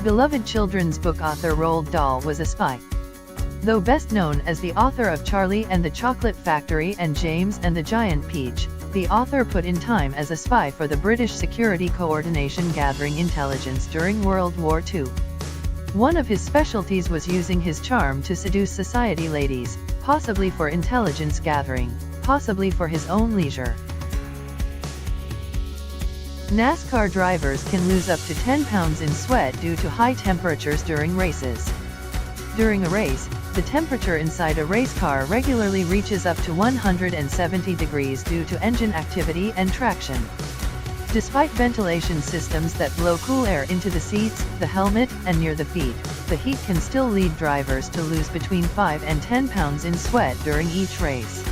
Beloved children's book author Roald Dahl was a spy. Though best known as the author of Charlie and the Chocolate Factory and James and the Giant Peach, the author put in time as a spy for the British Security Coordination gathering intelligence during World War II. One of his specialties was using his charm to seduce society ladies, possibly for intelligence gathering, possibly for his own leisure. NASCAR drivers can lose up to 10 pounds in sweat due to high temperatures during races. During a race, the temperature inside a race car regularly reaches up to 170 degrees due to engine activity and traction. Despite ventilation systems that blow cool air into the seats, the helmet, and near the feet, the heat can still lead drivers to lose between 5 and 10 pounds in sweat during each race.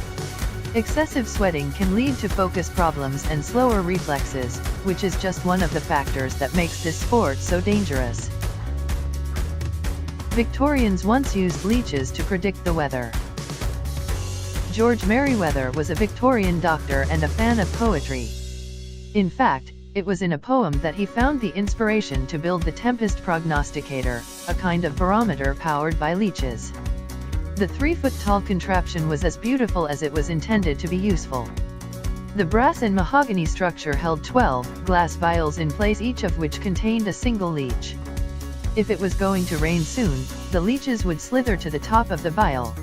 Excessive sweating can lead to focus problems and slower reflexes, which is just one of the factors that makes this sport so dangerous. Victorians once used leeches to predict the weather. George Merriweather was a Victorian doctor and a fan of poetry. In fact, it was in a poem that he found the inspiration to build the tempest prognosticator, a kind of barometer powered by leeches. The 3-foot-tall contraption was as beautiful as it was intended to be useful. The brass and mahogany structure held 12 glass vials in place, each of which contained a single leech. If it was going to rain soon, the leeches would slither to the top of the vial.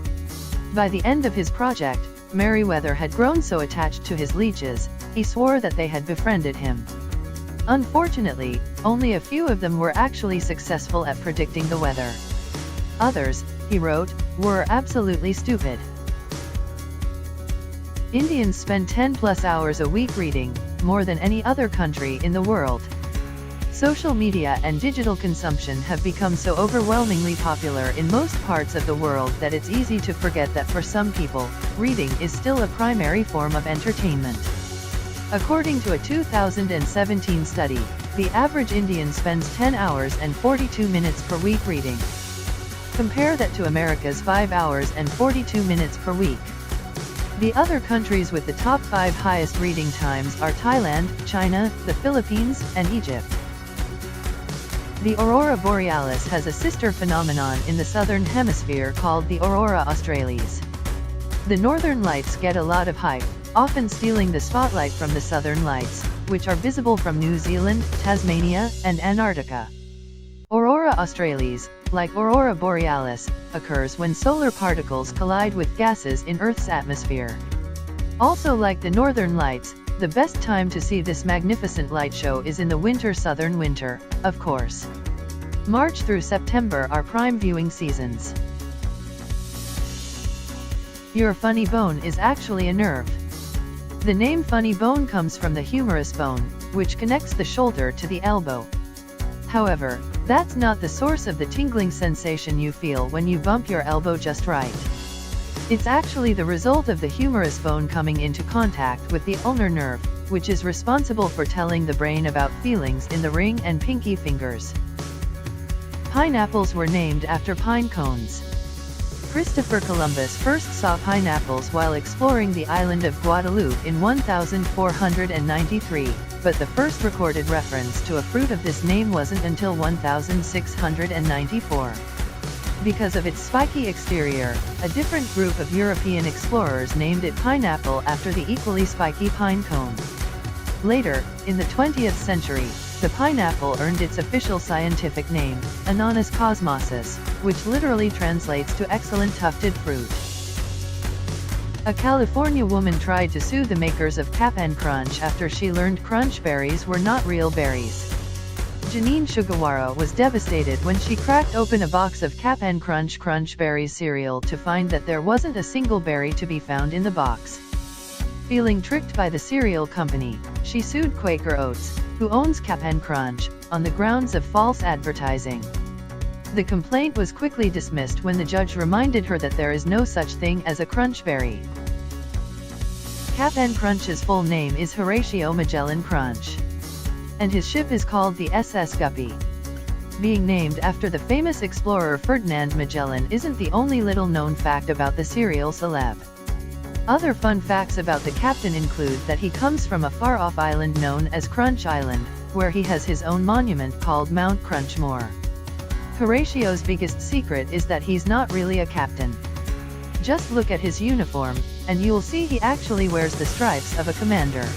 By the end of his project, Merriweather had grown so attached to his leeches, he swore that they had befriended him. Unfortunately, only a few of them were actually successful at predicting the weather. Others, he wrote, were absolutely stupid. Indians spend 10+ hours a week reading, more than any other country in the world. Social media and digital consumption have become so overwhelmingly popular in most parts of the world that it's easy to forget that for some people, reading is still a primary form of entertainment. According to a 2017 study, the average Indian spends 10 hours and 42 minutes per week reading. Compare that to America's 5 hours and 42 minutes per week. The other countries with the top 5 highest reading times are Thailand, China, the Philippines, and Egypt. The Aurora Borealis has a sister phenomenon in the southern hemisphere called the Aurora Australis. The northern lights get a lot of hype, often stealing the spotlight from the southern lights, which are visible from New Zealand, Tasmania, and Antarctica. Aurora Australis, like Aurora Borealis, occurs when solar particles collide with gases in Earth's atmosphere. Also, like the northern lights, the best time to see this magnificent light show is in the southern winter, of course. March through September are prime viewing seasons. Your funny bone is actually a nerve. The name funny bone comes from the humerus bone, which connects the shoulder to the elbow. However, that's not the source of the tingling sensation you feel when you bump your elbow just right. It's actually the result of the humerus bone coming into contact with the ulnar nerve, which is responsible for telling the brain about feelings in the ring and pinky fingers. Pineapples were named after pine cones. Christopher Columbus first saw pineapples while exploring the island of Guadeloupe in 1493, but the first recorded reference to a fruit of this name wasn't until 1694. Because of its spiky exterior, a different group of European explorers named it pineapple after the equally spiky pine cone. Later, in the 20th century, the pineapple earned its official scientific name, Ananas cosmosus, which literally translates to excellent tufted fruit. A California woman tried to sue the makers of Cap'n Crunch after she learned crunch berries were not real berries. Janine Sugawara was devastated when she cracked open a box of Cap'n Crunch Berries cereal to find that there wasn't a single berry to be found in the box. Feeling tricked by the cereal company, she sued Quaker Oats, who owns Cap'n Crunch, on the grounds of false advertising. The complaint was quickly dismissed when the judge reminded her that there is no such thing as a crunch berry. Cap'n Crunch's full name is Horatio Magellan Crunch, and his ship is called the SS Guppy. Being named after the famous explorer Ferdinand Magellan isn't the only little-known fact about the cereal celeb. Other fun facts about the captain include that he comes from a far-off island known as Crunch Island, where he has his own monument called Mount Crunchmore. Horatio's biggest secret is that he's not really a captain. Just look at his uniform, and you'll see he actually wears the stripes of a commander.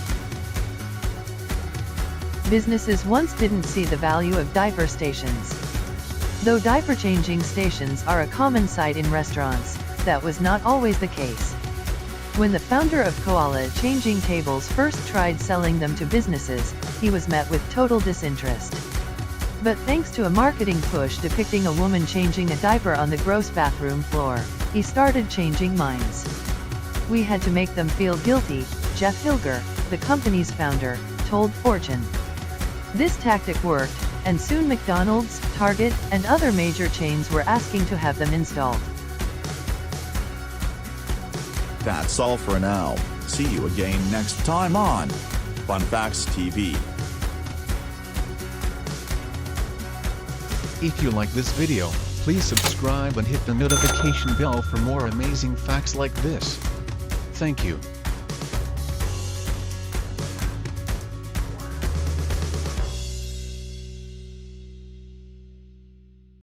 Businesses once didn't see the value of diaper stations. Though diaper changing stations are a common sight in restaurants, that was not always the case. When the founder of Koala Changing Tables first tried selling them to businesses, he was met with total disinterest. But thanks to a marketing push depicting a woman changing a diaper on the gross bathroom floor, he started changing minds. "We had to make them feel guilty," Jeff Hilger, the company's founder, told Fortune. This tactic worked, and soon McDonald's, Target, and other major chains were asking to have them installed. That's all for now. See you again next time on Fun Facts TV. If you like this video, please subscribe and hit the notification bell for more amazing facts like this. Thank you.